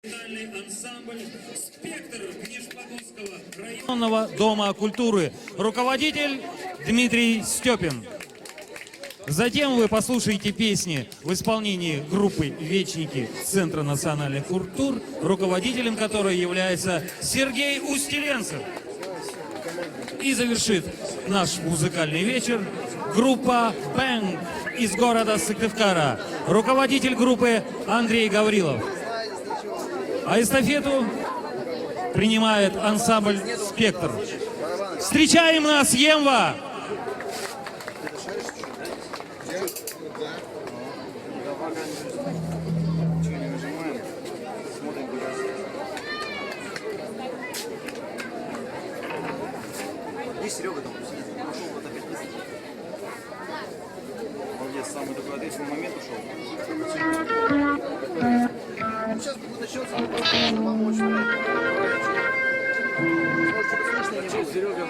Ансамбль «Спектр» Нижнепотовского районного дома культуры. Руководитель Дмитрий Степин. Затем вы послушаете песни в исполнении группы «Вечники» Центра национальных культур, руководителем которой является Сергей Устиленцев. И завершит наш музыкальный вечер группа «Бэнг» из города Сыктывкара, руководитель группы Андрей Гаврилов. А эстафету принимает ансамбль «Спектр». Встречаем нас, Емва! Здесь Серега там сидит, ушел вот опять вниз. Молодец, самый такой ответственный момент ушел. Сейчас будет начнется, помочь. Может, что-то слышно, не будет, Серега.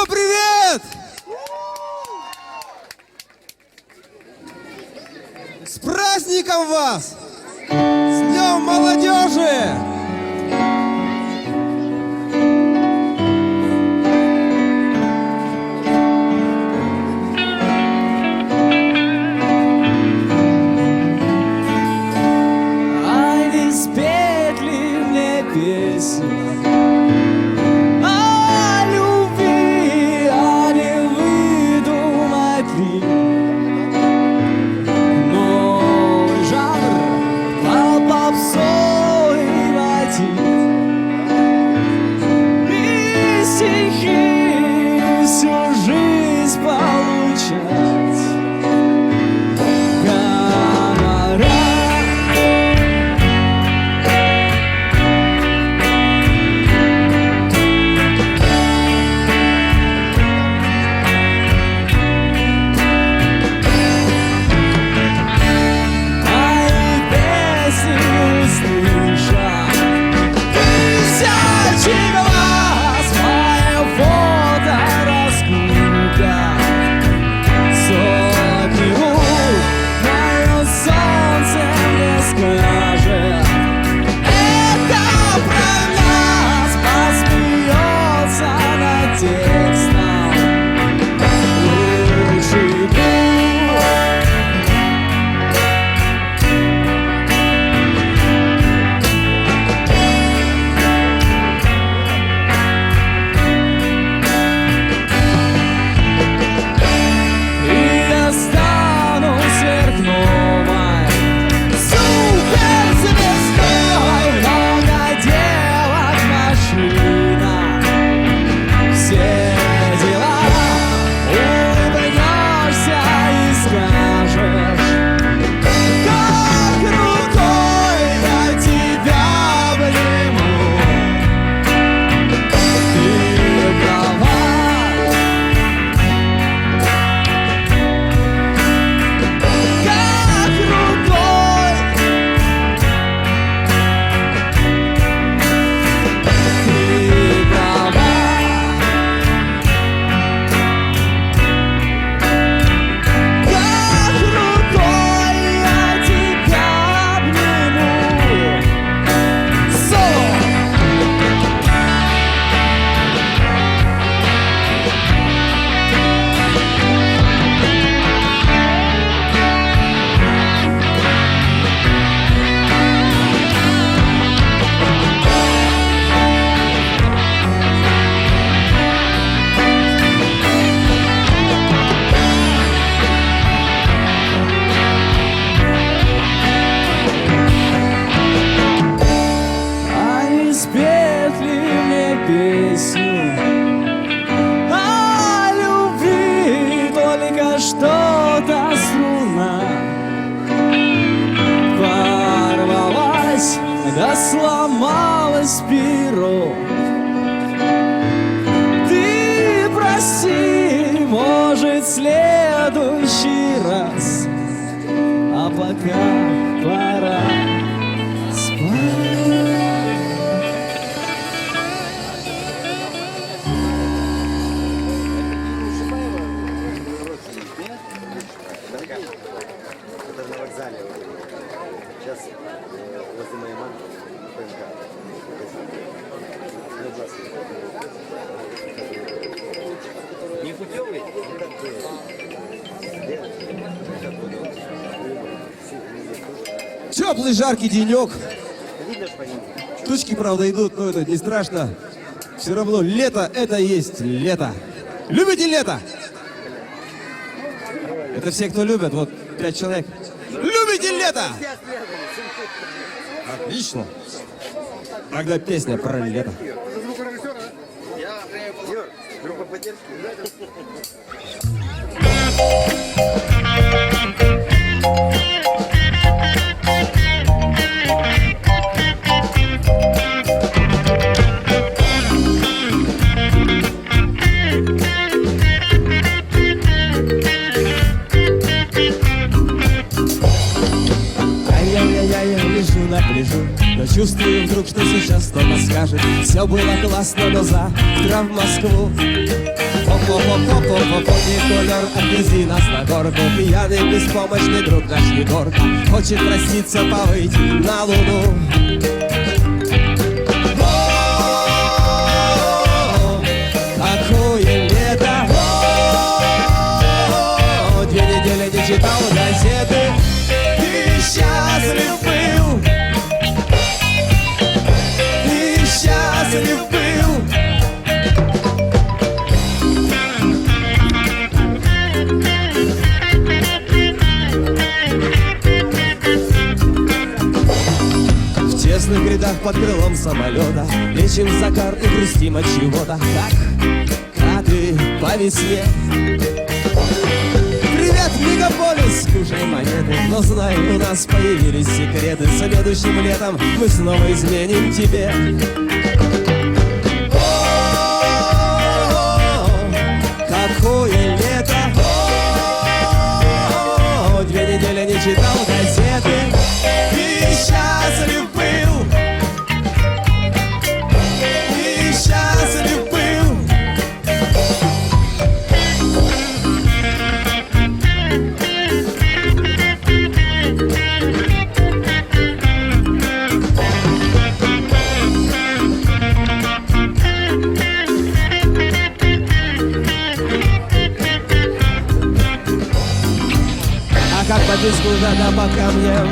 Привет! С праздником вас! С Днем молодежи! Ай, не спеть ли мне песню? Мой жанр попсой. разберу. Ты прости, может, в следующий раз. А пока пора спать. Это на вокзале. Сейчас возле моей мамы ПМК. Не путевый? Теплый, жаркий денек. Видно ж по ним? Тучки, правда, идут, но это не страшно. Все равно лето — это есть лето. Любите лето? Это все, кто любят, вот 5 человек. Любите лето? Отлично. Тогда песня про лето. Юр, группа поддержки. Ай-яй-яй-яй, я лежу на пляжу, но чувствую вдруг, что сейчас кто-то скажет: все было классно, но завтра в Москву. Хоп-хоп-хоп-хоп-хоп, колер отвези нас на горку. Пьяный, беспомощный друг наш Егорка хочет проститься, повыть на луну. О, какое лето! О, 2 недели не читал газеты. Ты счастлив был, ты счастлив был. В тесных рядах под крылом самолета лечим загар и грустим от чего-то, как коты по весне. Привет, мегаполис, кушай монеты, но знай, у нас появились секреты. Следующим летом мы снова изменим тебе. О, какое лето! О, 2 недели не читал газеты. Ты счастлив был, ты счастлив был. А как по песку вода по камням,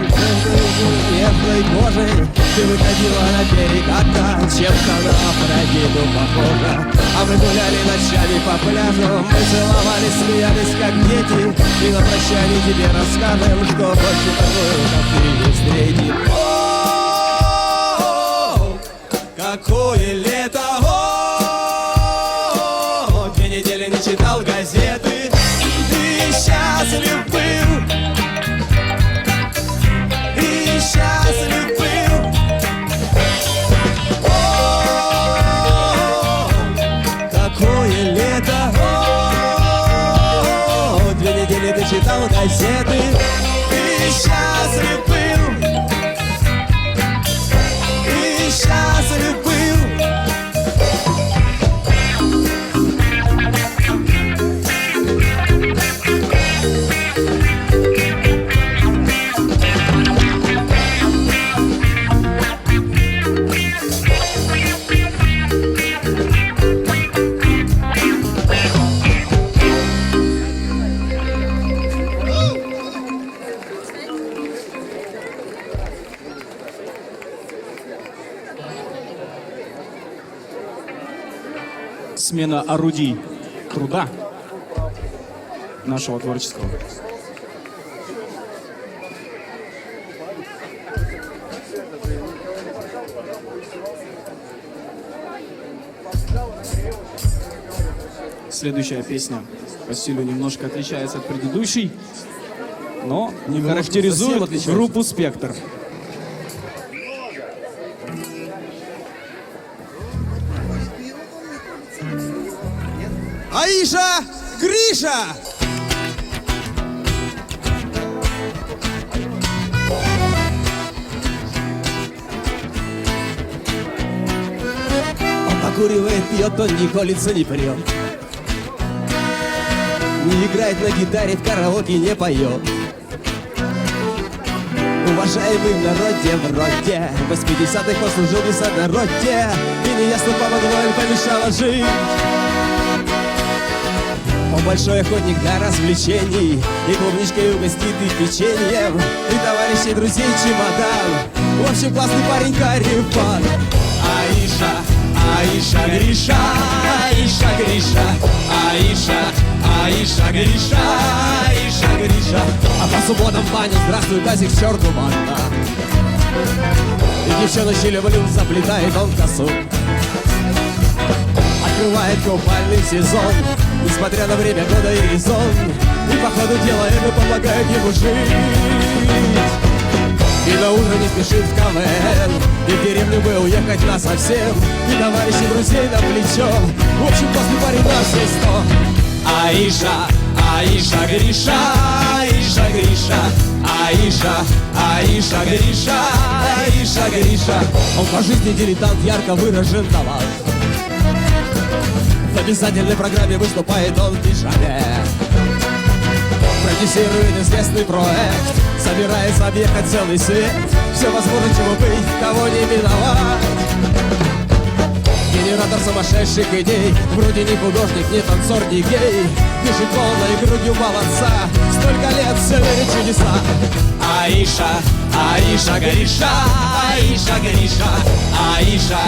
нежной кожей ты выходила на берег, чем-то на Афродиту похожа. А мы гуляли ночами по пляжу, мы целовались, смеялись как дети, и на прощание тебе расскажем, что больше такую, как ты, не встретим. О, какое лето! О, 2 недели не читал газеты. Ты счастлив был, ты счастлив был. О, какое лето! О, 2 недели ты читал газеты. Ты счастлив был, ты счастлив был. Смена орудий труда нашего творческого. Следующая песня по стилю немножко отличается от предыдущей, но характеризует группу «Спектр». Аиша, Гриша! Он покуривает, пьет, он не колется, не прет. Не играет на гитаре, в караоке не поет. Уважаемый в народе вроде, в 80-х он служил в народе, и неясно помогло им помешало жить. Он большой охотник для развлечений, и клубничкой угостит, и печеньем, и товарищей, друзей чемодан. В общем, классный парень Карипан. Аиша, Аиша, Гриша, Аиша, Гриша, Аиша, Аиша, Гриша, Аиша, Гриша. А по субботам в баню, здравствуй, тазик, к черту ванна. И девчоночки люблю, заплетает он косу. Открывает купальный сезон, несмотря на время года и резон. И по ходу дела это помогает ему жить. И на утро не спешит в КВН, и в деревню бы уехать насовсем, и товарищей, друзей на плечо. В общем, после парень на все 100. Аиша, Аиша, Гриша, Аиша, Гриша, Аиша, Аиша, Гриша, Аиша, Гриша. Он по жизни дилетант, ярко выражен талант. В обязательной программе выступает он в пижаме. Продюсирует известный проект, собирается объехать целый свет. Все возможно, чего быть, кого не миновать. Генератор сумасшедших идей, вроде не художник, не танцор, не гей. Дышит полной грудью молодца, столько лет целые чудеса. Аиша, Аиша, Гриша, Аиша, Гриша, Аиша,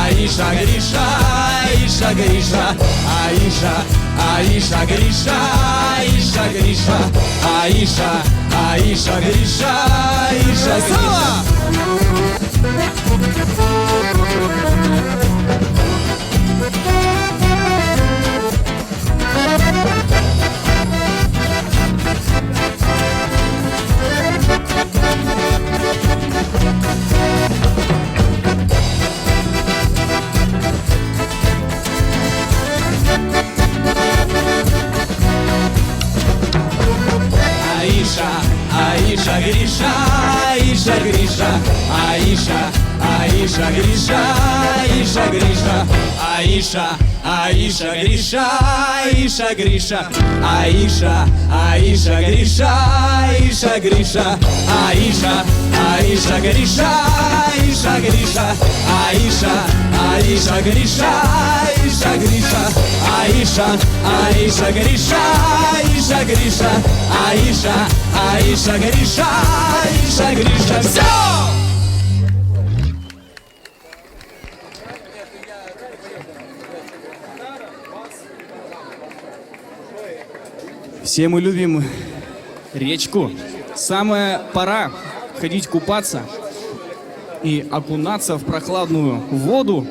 Аиша, Гриша, Аиша, Гриша, Аиша, Аиша, Гриша, Аиша, Гриша, Аиша, Аиша, Гриша, Аиша, Гриша. Аиша, Аиша, Гриша, Аиша, Гриша, Аиша, Аиша, Гриша, Аиша, Гриша, Аиша, Аиша, Гриша, Аиша, Гриша, Аиша, Аиша, Гриша, Аиша, Гриша, Аиша, Аиша, Гриша, Аиша, Гриша, Аиша, Аиша, Гриша, Аиша, Гриша, Аиша, Аиша, Гриша, Аиша, Гриша, Аиша, Аиша, Гриша, Аиша, Гриша. Все! Все мы любим речку. Самая пора ходить купаться и окунаться в прохладную воду,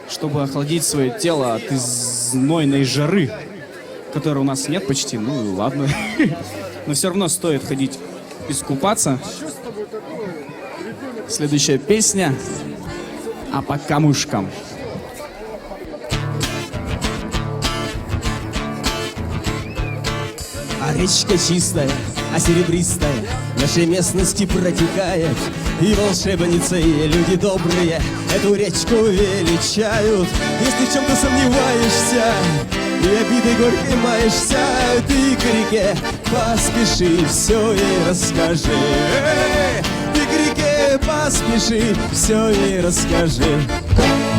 чтобы охладить свое тело от знойной жары, которой у нас нет почти, ну и ладно. Но все равно стоит ходить искупаться. Следующая песня «А по камушкам». А речка чистая, а серебристая в нашей местности протекает. И волшебницы, и люди добрые эту речку величают. Если в чем-то сомневаешься и обидой горькой маешься, ты к реке поспеши, все ей расскажи. Ты к реке поспеши, все ей расскажи.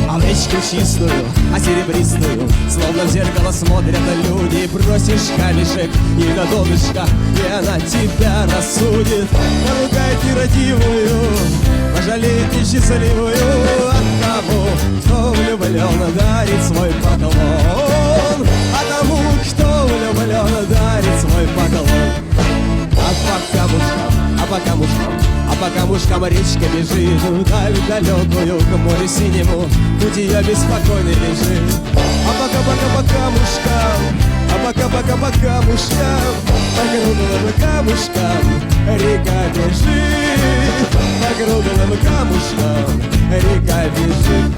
А в речку чистую, а серебристую, словно в зеркало смотрят люди. Бросишь камешек и на донышко, и она тебя рассудит. Поругает нерадивую, пожалеет несчастливую от того, кто влюблен, дарит свой поклон. А тому, кто влюблен, дарит свой поклон. А по камушкам, а по камушкам, а по камушкам речка бежит вдаль далекую, к морю синему, путь ее беспокойно лежит. А пока-пока по камушкам, а пока-пока по камушкам, по круглым камушкам река бежит. По круглым камушкам река бежит.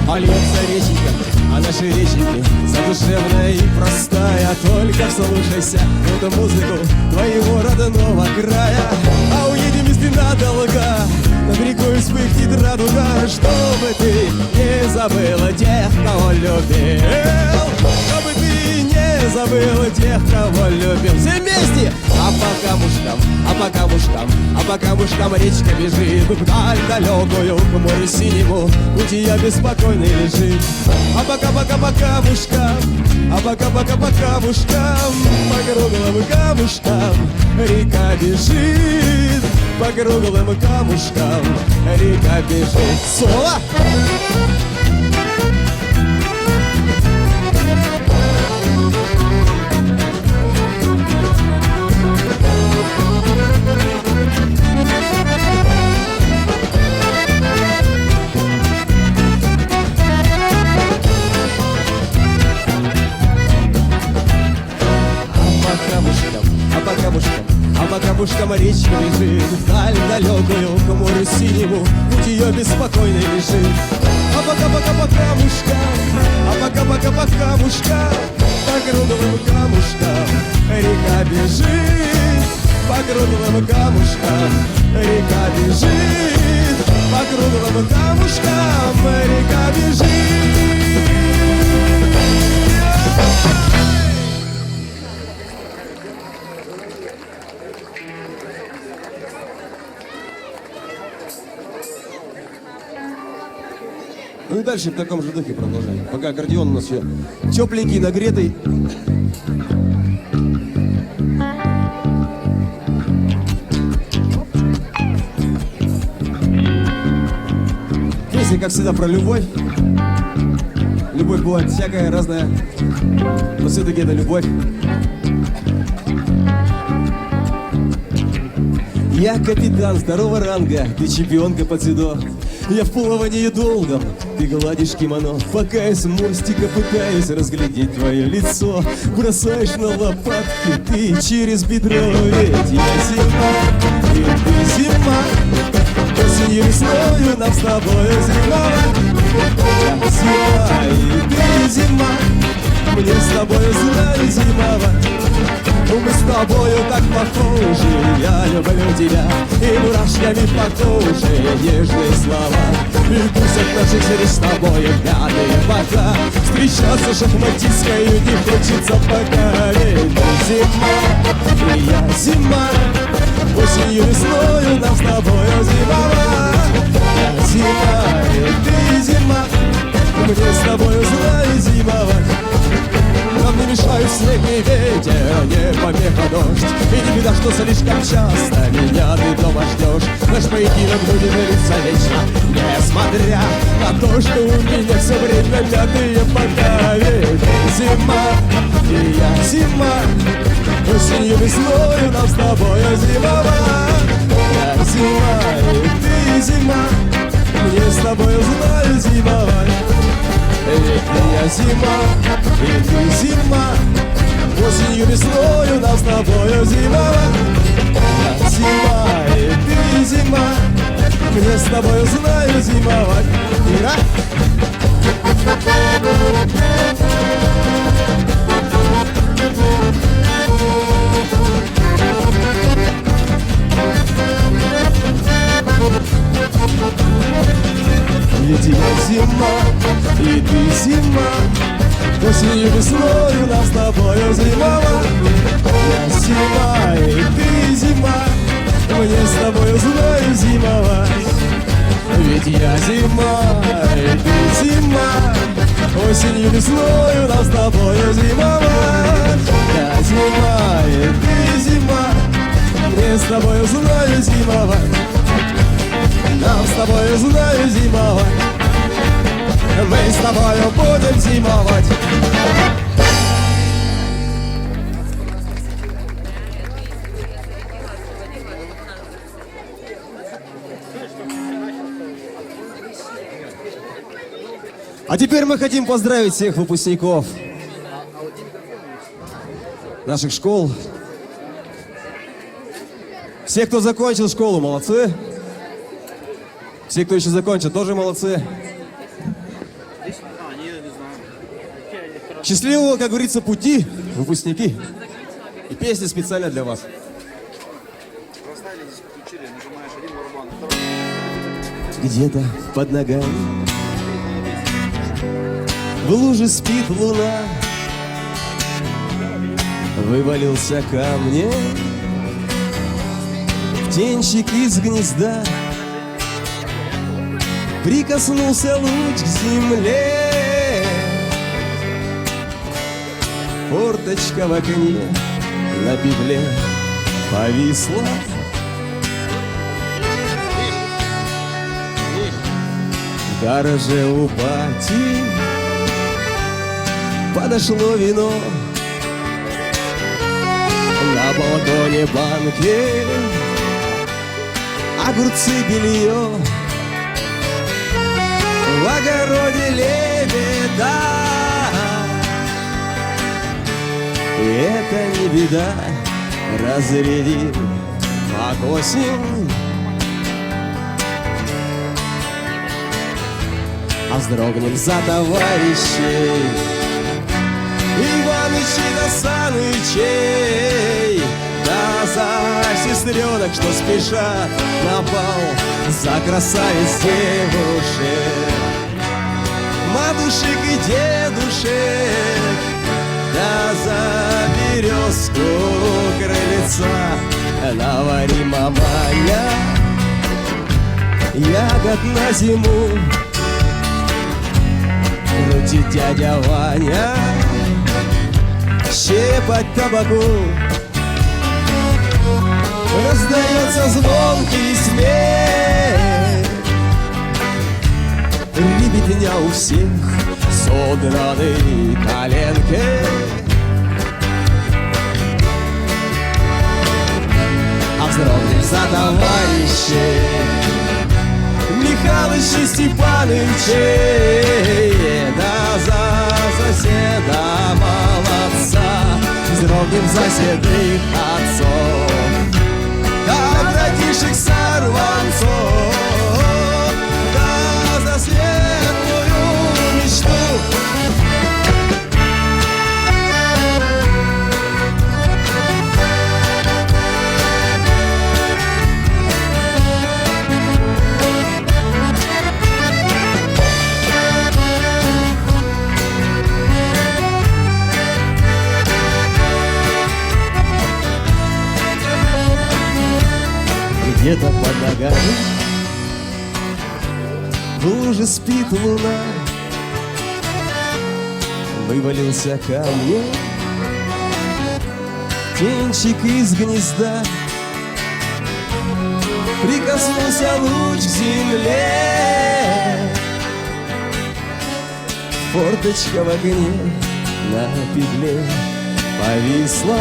А льется реченька, о нашей реченьке, задушевная и простая. Только вслушайся в эту музыку твоего родного края. А уедем, если надолго, на берегу вспыхнет радуга, чтобы ты не забыла тех, кого любил. Чтобы ты не забыла тех, кого любил. Все вместе! А по камушкам речка бежит вдаль далекую, к морю синему путь ее беспокойный лежит. А пока по камушкам, по камушкам, по круглым камушкам река бежит. По круглым камушкам река бежит. Соло! По камушкам речка бежит вдаль далекую, к морю синему путь ее беспокойный лежит. А пока по камушкам, по круглым камушкам река бежит. По круглым камушкам река бежит. По круглым камушкам река бежит. Ну и дальше в таком же духе продолжаем. Пока аккордеон у нас все тепленький, нагретый. Песня, как всегда, про любовь. Любовь бывает всякая, разная, но все-таки это любовь. Я капитан второго ранга, ты чемпионка по дзюдо. Я в плавании долгом, ты гладишь кимоно. Пока я с мостика пытаюсь разглядеть твое лицо, бросаешь на лопатки ты через бедро. Ведь я зима, и ты зима, осенью весною нам с тобой зима. Я зима, и ты зима, мне с тобой знаю зимовать. Мы с тобою так похожи, я люблю тебя, и мурашками по коже нежные слова. И пусть от наших встреч с тобой пятые бока, встречаться шахматистскою не хочется пока. Ведь ты зима, и я зима, осенью весною нам с тобою зимовать. Я зима, и ты зима, мне с тобою знаю зимовать. Нам не мешают снег и ветер, не помеха дождь. И не беда, что слишком часто меня ты дома ждешь. Наш поединок будет длиться вечно, несмотря на то, что у меня все время мятые бока. Ведь ты зима, и я зима, осенью весною нам с тобою зимовать. Я зима, и ты зима, мне с тобою знаю зимовать. Ведь я зима, и ты зима, осенью весною нам с тобою зимовать. Я зима, и ты зима, мне с тобою знаю зимовать. Ира! Ведь я зима, и ты зима, осенью весною нам с тобою зимовать. Я зима, и ты зима, мне с тобою знаю зимовать. Ведь я зима, и ты зима, осенью весною нам с тобою зимовать. Я зима, и ты зима, мне с тобою знаю зимовать. Нам с тобою знаю зимовать. Мы с тобою будем зимовать. А теперь мы хотим поздравить всех выпускников наших школ. Все, кто закончил школу, молодцы. Все, кто еще закончит, тоже молодцы. Счастливого, как говорится, пути, выпускники. И песня специально для вас. Где-то под ногами в луже спит луна. Вывалился ко мне птенчик из гнезда. Прикоснулся луч к земле. Форточка в окне на петле повисла. В гараже у бати подошло вино. На балконе банки, огурцы, белье. В огороде лебеда. И это не беда, разрядил как осень. А вздрогнем за товарищей Иванычей да Санычей, да за сестренок, что спешат на бал, за красавиц девушек, матушек и дедушек, да за березку крыльца. Навари, маманя, ягод на зиму. Крутит дядя Ваня, щепать табаку. Раздается звонкий смех, ребятня у всех содраны коленки. А вздрогнем за товарищей Михалыча Степанычей, да за соседа молодца. Вздрогнем за седых отцов, да братишек сорванцов, да за светлую мечту. Где-то под ногами в луже спит луна. Вывалился ко мне птенчик из гнезда. Прикоснулся луч к земле. Форточка в огне на петле повисла.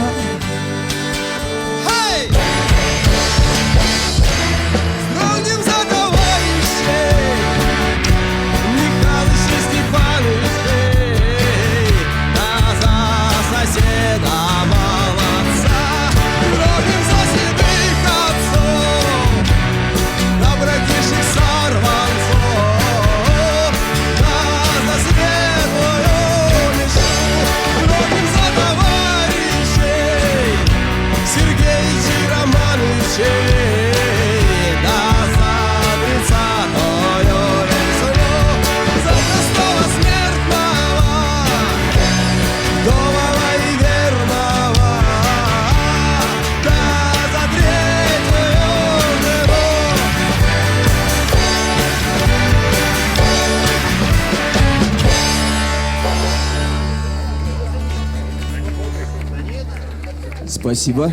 Спасибо.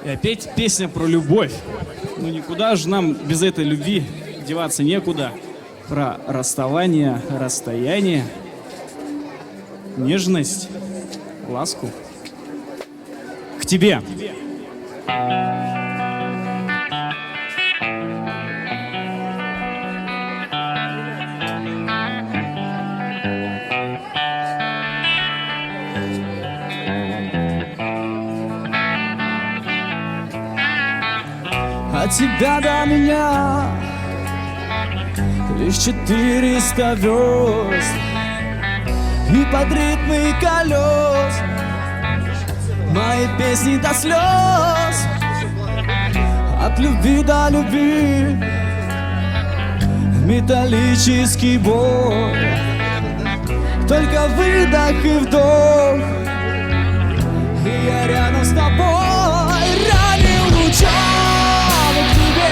И опять песня про любовь. Ну никуда же нам без этой любви деваться некуда. Про расставание, расстояние, нежность, ласку. К тебе. От тебя до меня лишь 400 верст, и под ритмы колес мои песни до слез. От любви до любви металлический бой, только выдох и вдох, и я рядом с тобой. Ранним лучом к тебе,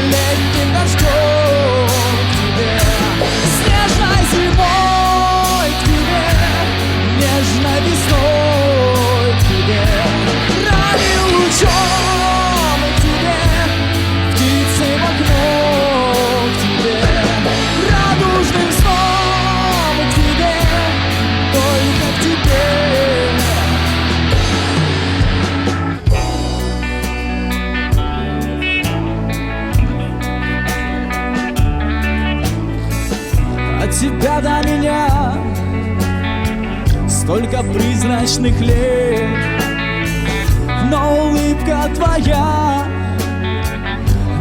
летним дождем к тебе, снежной зимой к тебе, нежной весной к тебе. Ранним лучом к тебе, птицей в окно к тебе, радужным сном к тебе, только к тебе. От тебя до меня столько призрачных лет, но улыбка твоя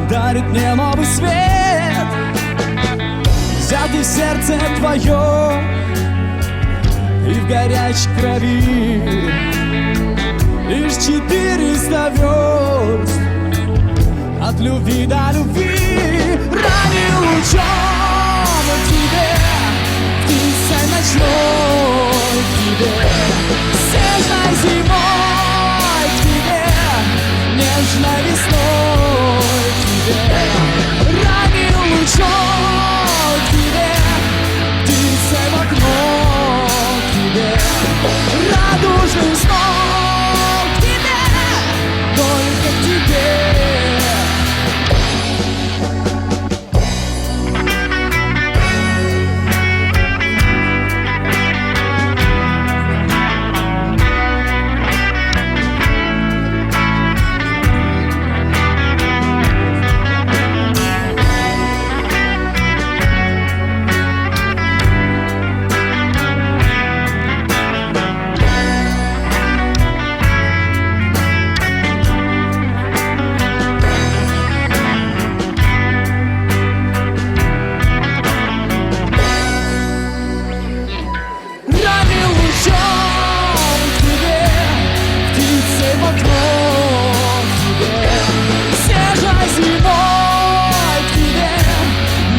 дарит мне новый свет. Взятый в сердце твое и в горячей крови лишь 400 верст от любви до любви. Ранним лучом к тебе, птицей ночной к тебе, снежной зимой к тебе, нежной весной к тебе. Ранним лучом к тебе, птицей в окно к тебе, радужным сном к тебе, только к тебе.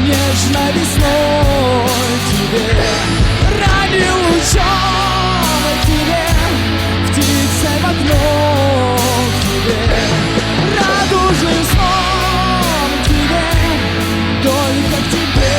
Нежной весной тебе, ранним лучом к тебе, птицей в окно к тебе, радужным сном к тебе, только к тебе.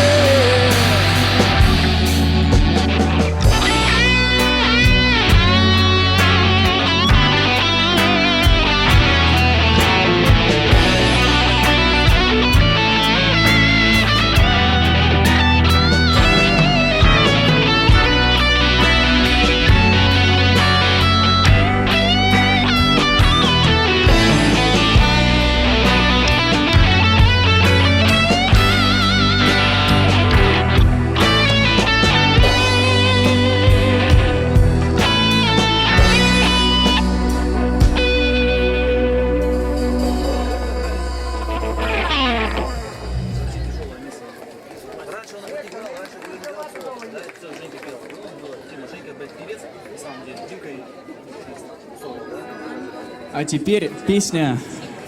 А теперь песня,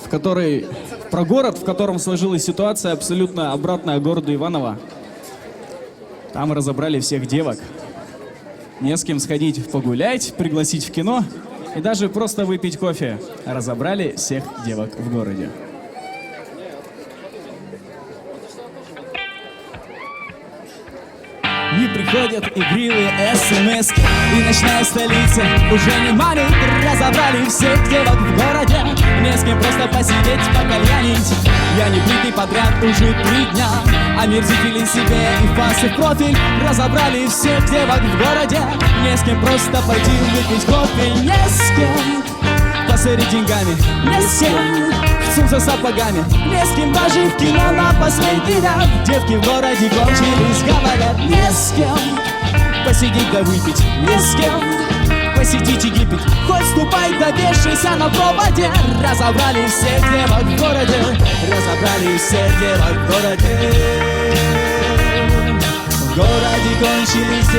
в которой про город, в котором сложилась ситуация абсолютно обратная городу Иваново. Там разобрали всех девок. Не с кем сходить погулять, пригласить в кино и даже просто выпить кофе. Разобрали всех девок в городе. Не приходят игривые смс-ки, и ночная столица уже не манит. Разобрали всех девок в городе, не с кем просто посидеть, покальянить. Я не бритый подряд уже 3 дня, омерзители себе и фасы в профиль. Разобрали всех девок в городе, не с кем просто пойти выпить кофе. Не с кем посмотреть деньгами, не с кем за сапогами, не с кем даже в кино на последний ряд. Девки в городе кончились, говорят, не с кем посидеть да выпить, не с кем посетить Египет. Хоть ступай, да вешайся на проводе. Разобрали всех девок в городе, разобрали всех девок в городе. В городе кончились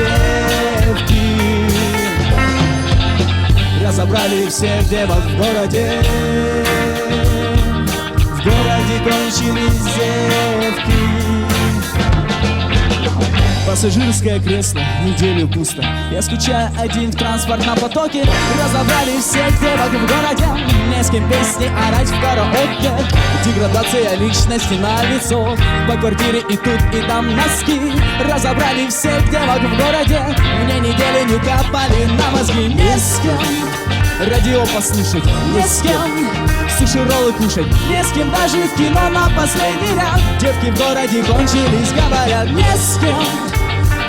девки, разобрали всех девок в городе. В городе кончились девки. Пассажирское кресло, неделю пусто. Я скучаю один в транспортном потоке. Разобрали всех девок в городе, не с кем песни орать в караоке. Деградация личности на лицо, по квартире и тут, и там носки. Разобрали всех девок в городе, мне неделю не капали на мозги. Не с кем радио послушать, не с кем суши-роллы кушать, не с кем даже в кино на последний ряд. Девки в городе кончились, говорят, не с кем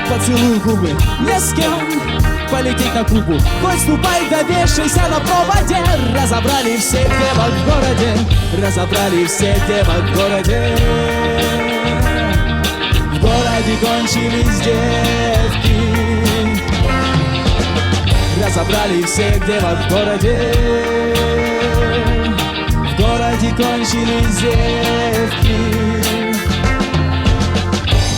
поцелуй губы, не с кем полететь на Кубу. Хоть ступай, да вешайся на проводе. Разобрали всех девок в городе, разобрали всех девок в городе. В городе кончились девки, разобрали всех девок в городе. В городе кончились девки.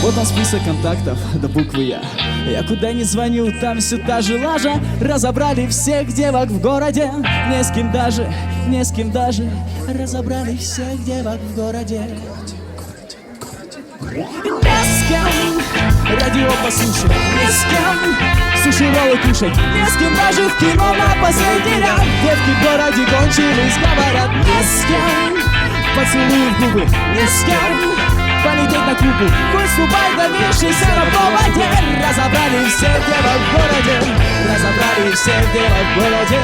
Вот он список контактов до буквы Я. Я куда не звоню, там все та же лажа. Разобрали всех девок в городе, не с кем даже, не с кем даже. Разобрали всех девок в городе. Не с кем радио послушать, не с кем суши-роллы кушать, не с кем даже в кино на последний ряд. Девки в городе кончились, говорят, не с кем поцелуй в губы, не с кем полететь на Кубу. Хоть ступай, да вешайся на проводе. Разобрали всех девок в городе, разобрали всех девок в городе.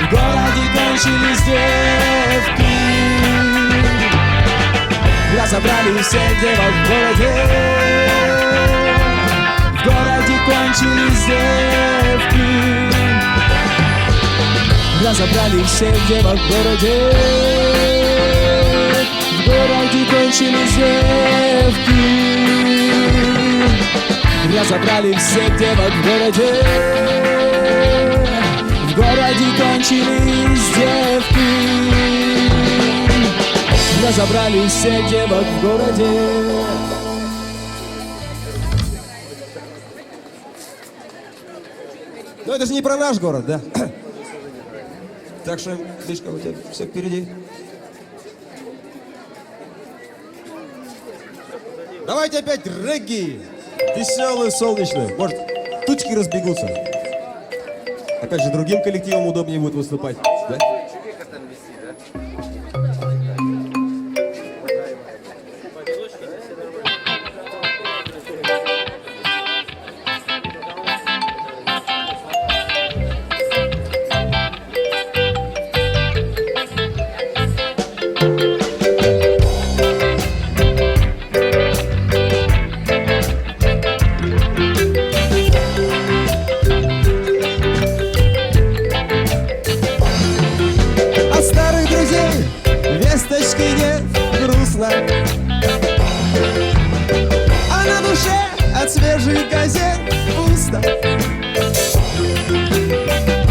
В городе кончились девки, разобрали всех девок в городе. В городе кончились девки, разобрали всех девок в городе. В городе кончились девки, разобрали всех девок в городе. В городе кончились девки, разобрали всех девок в городе. Но это же не про наш город, да? Так что, Лишка, у тебя все впереди. Давайте опять регги. Веселую, солнечную. Может, тучки разбегутся. Опять же, другим коллективам удобнее будет выступать, да? А на душе от свежих газет пусто,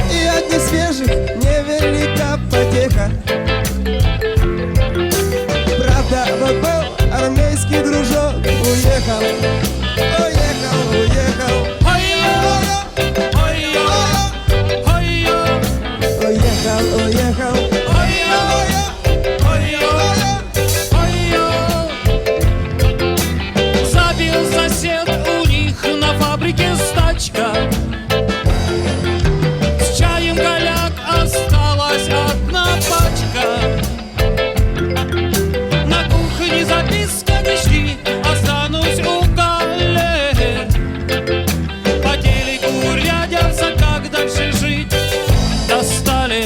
и от несвежих невелика потеха. Правда, вот был армейский дружок, уехал, уехал, уехал. Уехал, уехал. Сосед у них на фабрике стачка. С чаем голяк осталась одна пачка. На кухне записка: не жди, останусь у коллег. По телеку рядятся, как дальше жить. Достали.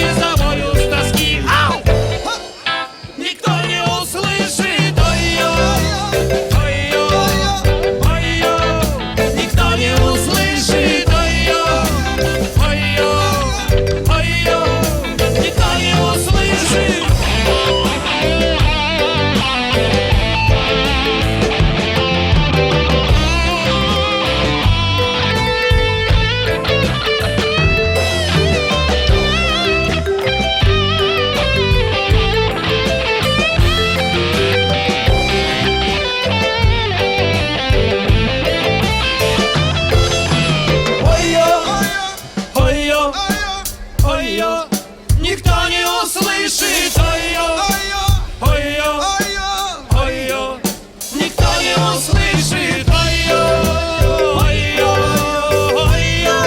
и завою с тоски. Ау! Никто не услышит, ой-ё, ой-ё, ой-ё. Никто не услышит, ой-ё, ой-ё, ой-ё. Никто не услышит. Ой-ё, ой-ё, никто не услышит, ой-ё, ой-ё, ой-ё, никто не услышит, ой-ё, ой-ё, ой-ё,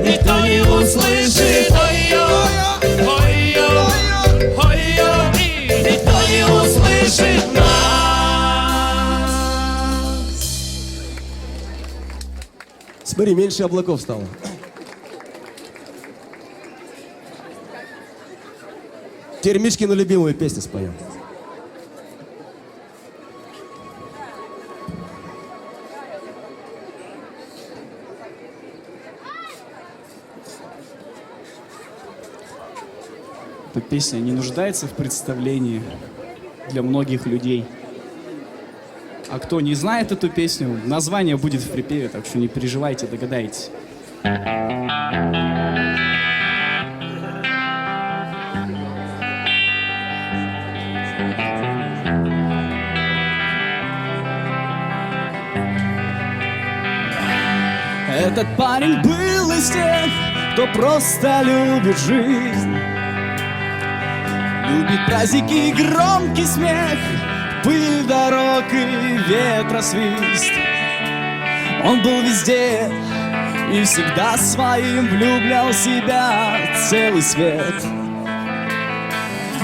никто не услышит, ой-ё, ой-ё, ой-ё, и никто не услышит нас. Смотри, меньше облаков стало. Теперь Мишкину любимую песню споем. Эта песня не нуждается в представлении для многих людей. А кто не знает эту песню, название будет в припеве, так что не переживайте, догадаетесь. Этот парень был из тех, кто просто любит жизнь. Любит праздники и громкий смех, пыль дорог и ветра свист. Он был везде и всегда своим влюблял в себя целый свет.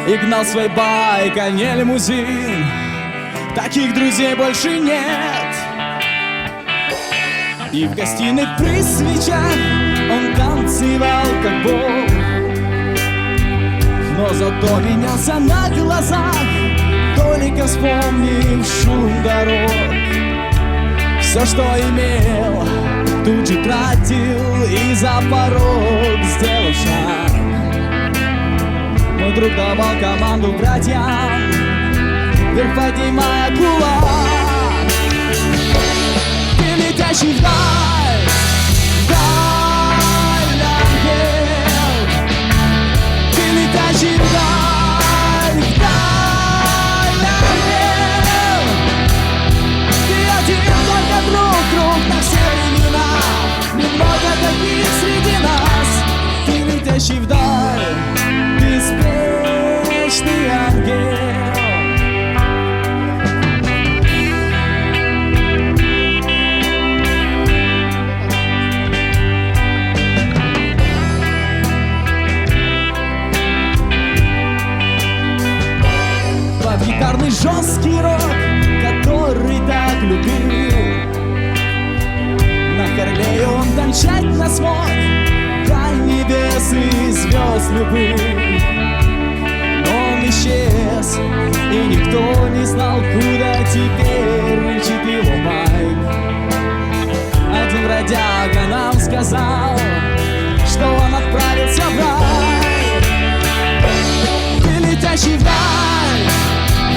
И гнал свой байк, а не лимузин. Таких друзей больше нет. И в гостиной при свечах он танцевал как бог, но зато менялся на глазах, только вспомнив шум дорог. Все, что имел, тут же тратил и за порог сделал шаг. Мой друг давал команду братьям, вверх поднимая кулак. Ты летящий вдаль, вдаль, ангел. Ты летящий вдаль, вдаль, ангел. Ты один только друг на все времена. Немного таких среди нас. Ты летящий вдаль, беспечный ангел. Под гитарный жесткий рок, который так любил, на Харлее он танчать не смог до небес и звезд любых. Но он исчез, и никто не знал, куда теперь мчит его байк. Один бродяга нам сказал, что он отправился в рай. Ты летящий вдаль,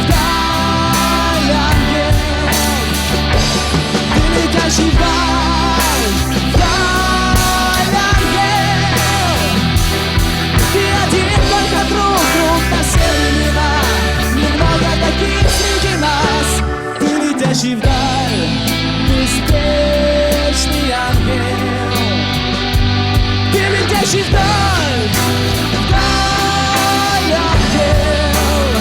вдаль, ангел. Ты летящий вдаль, вдаль, ангел. Ты один только друг на все времена. Немного таких среди нас. Ты летящий вдаль, беспечный ангел. Ты летящий вдаль, вдаль, ангел.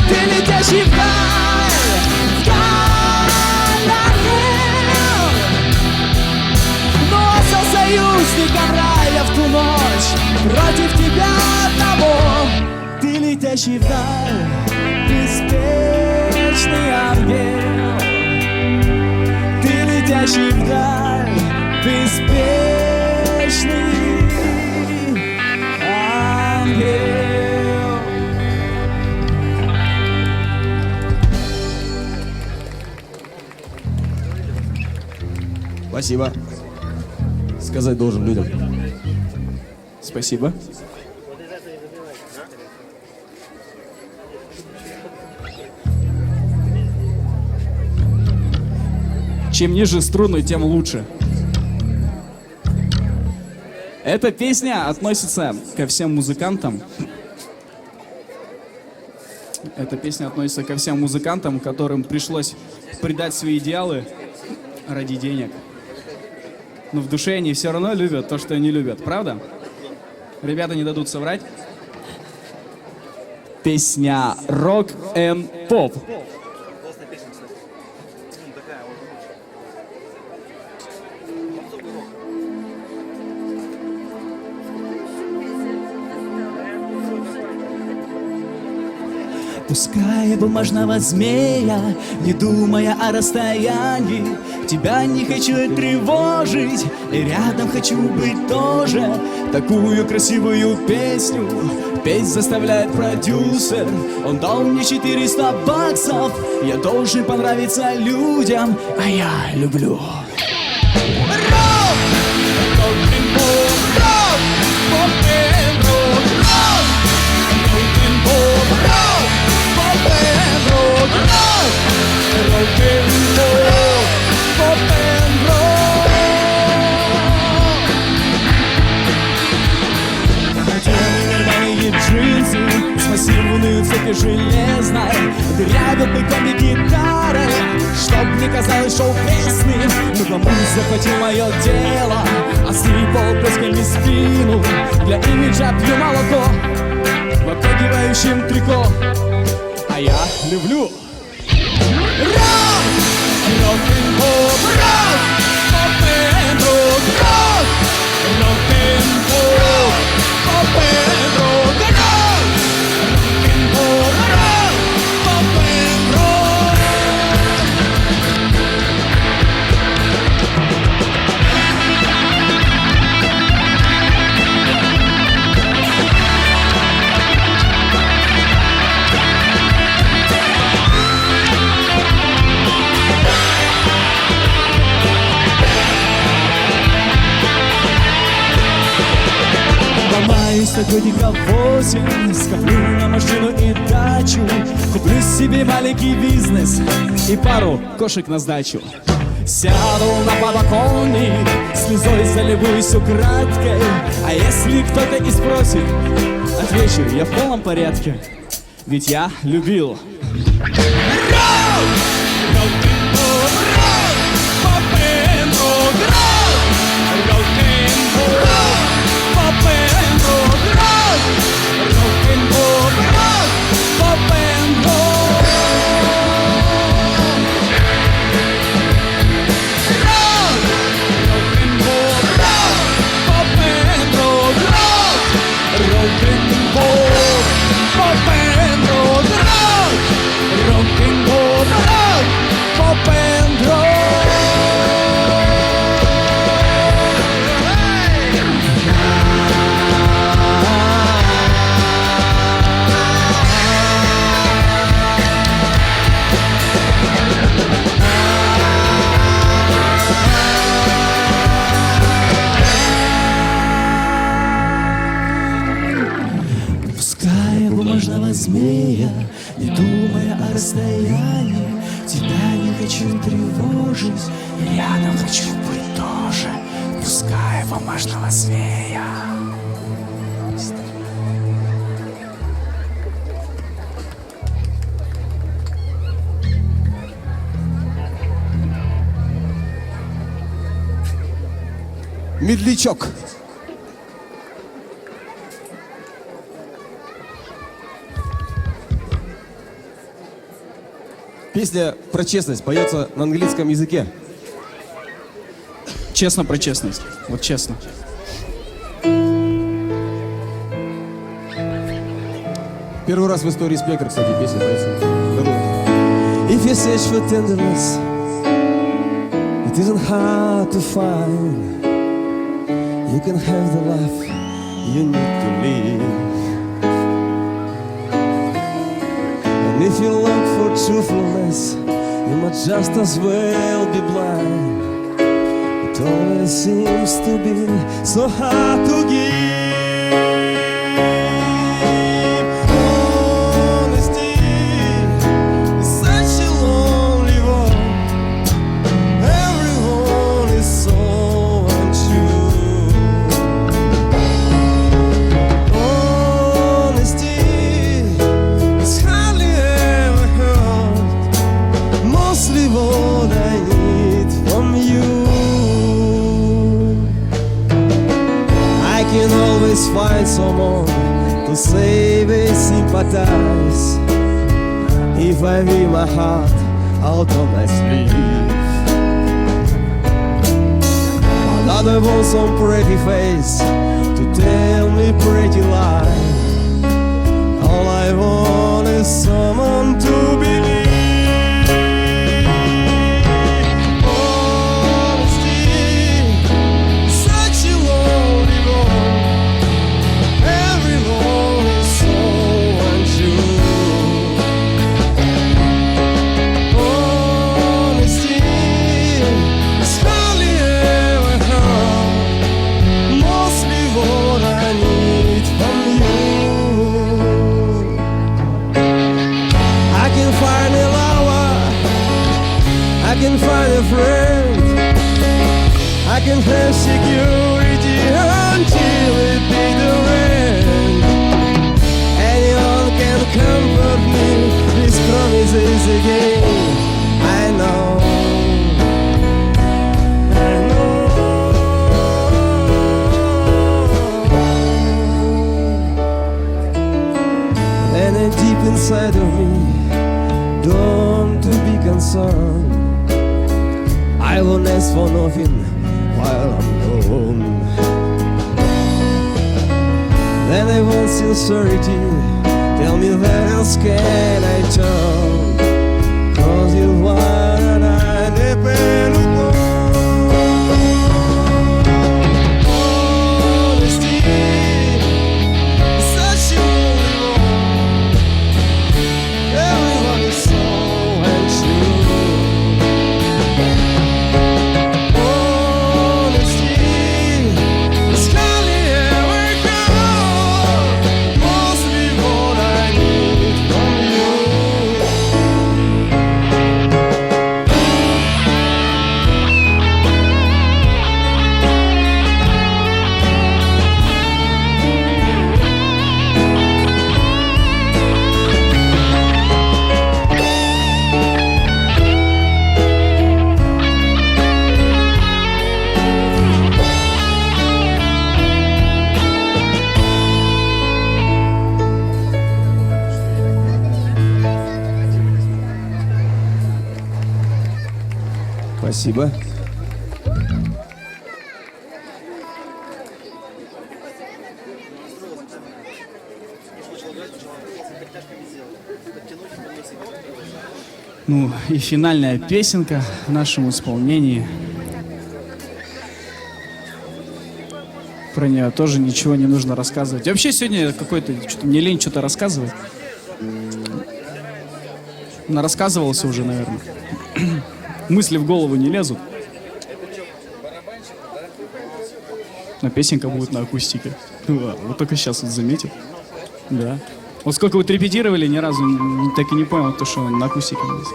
Ты летящий вдаль, вдаль, ангел. Но со союзником рая в ту ночь против тебя одного. Ты летящий вдаль, беспечный ангел. Ты летящий вдаль, беспечный ангел. Спасибо. Сказать должен людям. Спасибо. Чем ниже струны, тем лучше. Эта песня относится ко всем музыкантам. Эта песня относится ко всем музыкантам, которым пришлось предать свои идеалы ради денег. Но в душе они все равно любят то, что они любят. Правда? Ребята не дадут соврать. Песня «Rock and Pop». Пускай бумажного змея, не думая о расстоянии, тебя не хочу тревожить, и рядом хочу быть тоже. Такую красивую песню петь заставляет продюсер. Он дал мне 400 баксов, я должен понравиться людям, а я люблю джинсы с массивной цепи железной, дырявят быками гитары, чтоб не казалось шоу песни. Но гламур захватил мое дело, осыпал плесками спину. Для имиджа пью молоко в обтягивающем трико, а я люблю рок-н-поп, поп-н-рок, рок-н-поп, поп-н-рок, годика 8, скоплю на машину и дачу, куплю себе маленький бизнес и пару кошек на сдачу. Сяду на подоконник, слезой залюбуюсь украдкой, а если кто-то и спросит, отвечу, я в полном порядке, ведь я любил. Змея, не думая о расстоянии, тебя не хочу тревожить, рядом хочу быть тоже. Пускай бумажного змея. Медлячок. Песня про честность поется на английском языке. Честно про честность. Вот честно. Первый раз в истории «Спектр», кстати, песня поется. If you search for tenderness, it isn't hard to find. You can have the life you need to live. And if you look for truthfulness, you might just as well be blind. it always seems to be so hard to give. Honesty is such a lonely one. Everyone is so untrue. Honesty is hardly ever heard. Mostly what I need from you. I can always find someone to save and sympathize. If I read my heart out on my sleeve, another one some pretty face to tell me pretty lie. All I want is someone to believe. I can find a friend, I can have security until it be the end. Anyone can comfort me, these promises again. I know, I know. And deep inside of me, don't to be concerned. I won't ask for nothing while I'm alone. Then I want sincerity. Tell me where else can I turn? 'Cause you're one I depend upon. Honesty is such a lonely one. Everyone is so untrue. Спасибо. Ну и финальная песенка в нашем исполнении. Про нее тоже ничего не нужно рассказывать. И вообще сегодня какой-то, что-то мне лень что-то рассказывать. Нарассказывался уже, наверное. Мысли в голову не лезут. Но песенка будет на акустике. Вот только сейчас вот заметил. Да. Вот сколько вот репетировали, ни разу так и не понял, то, что на акустике есть.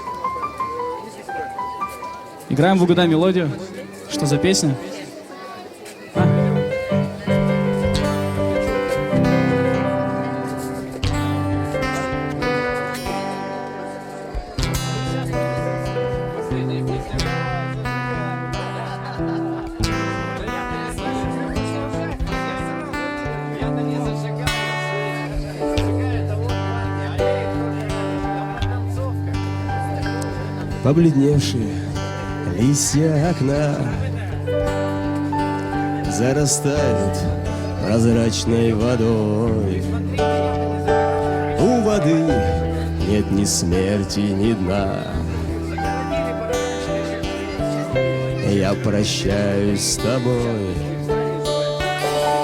Играем в угадай мелодию. Что за песня? Побледневшие листья окна зарастают прозрачной водой. У воды нет ни смерти, ни дна. Я прощаюсь с тобой,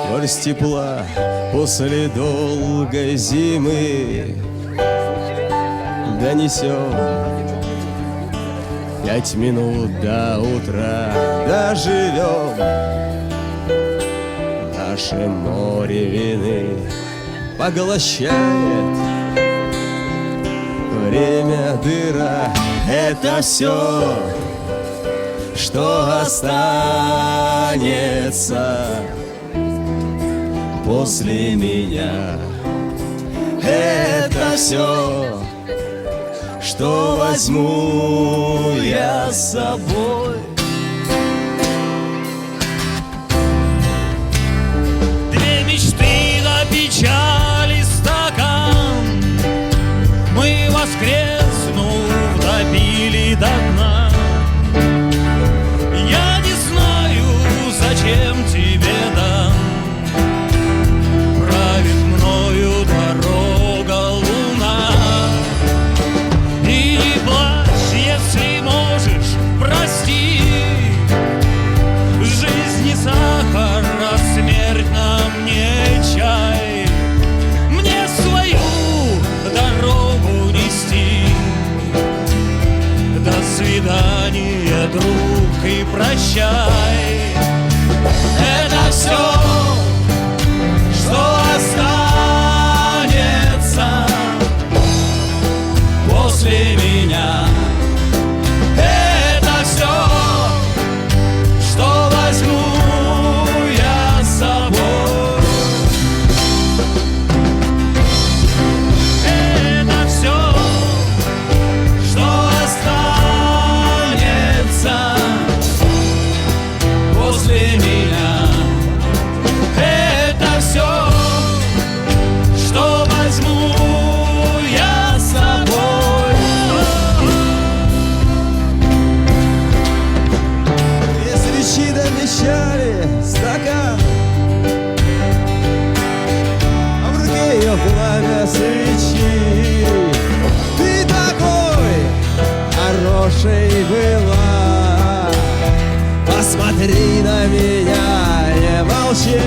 горсть тепла после долгой зимы донесем 5 минут до утра. доживем. Наше море вины поглощает время, дыра. Это все, что останется после меня. Это все, что возьму я с собой. Две мечты на печали стакан, мы, воскреснув, допили до дна. Я не знаю, зачем тебе дам, правит мною дорога луна. И не плачь, если можешь, прости. Жизнь не сахар, а смерть нам не чай. Мне свою дорогу нести. До свидания, друг, и прощай. Это все, что останется после меня. Это все, что возьму я с собой. Это все, что останется после меня. Это все, что возьму я с собой. Две свечи до печали, стакан, а в руке ее пламя свечи. Ты такой хорошей была, посмотри на меня, не молчи.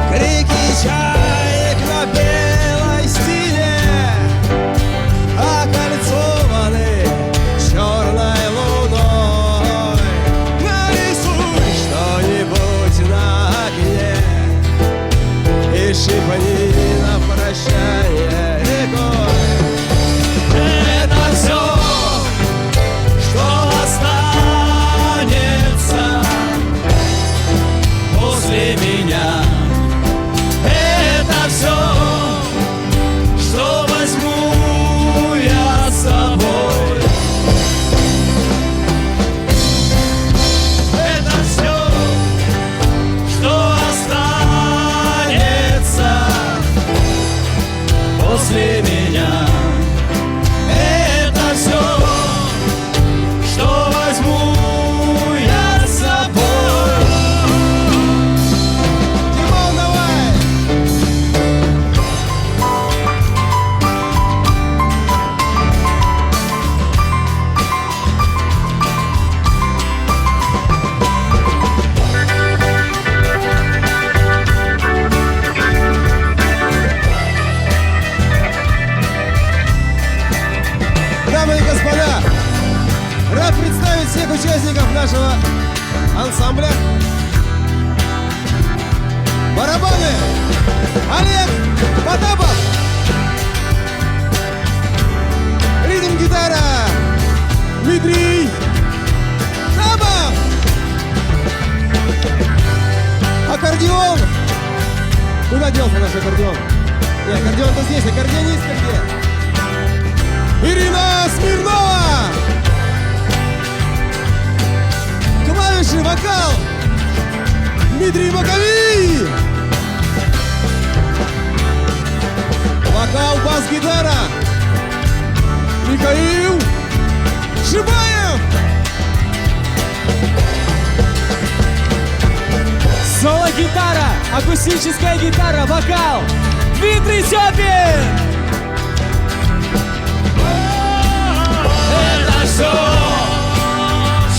Крики чаек на белой стене окольцованы черной луной. Нарисуй что-нибудь на окне и шипни на прощание рекой. Это все, что останется после меня. Это все, что возьму я с собой. Это все, что останется после меня. Это все, что возьму я с собой. Димон, давай! Дамы и господа, рад представить всех участников нашего ансамбля. Барабаны Олег Потапов, ритм-гитара Дмитрий Табов, аккордеон. Куда делся наш аккордеон? Нет, аккордеон-то здесь, аккордеонистка где? Ирина Смирнова! Клавиши, вокал Дмитрий Маковий! Вокал, бас-гитара Михаил Шибаев! Соло-гитара, акустическая гитара, вокал Дмитрий Зёбин! Это все,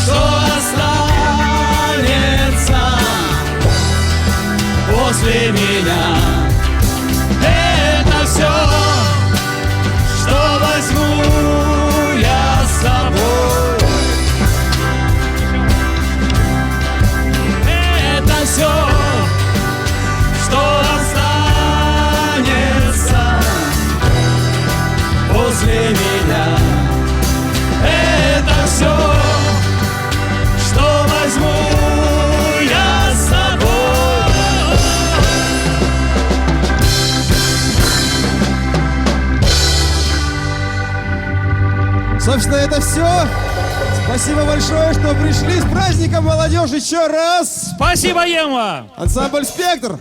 что останется после меня. Это все, что возьму я с собой. Собственно, это все. Спасибо большое, что пришли. С праздником, молодежь, еще раз. Спасибо, Ема! Ансамбль «Спектр».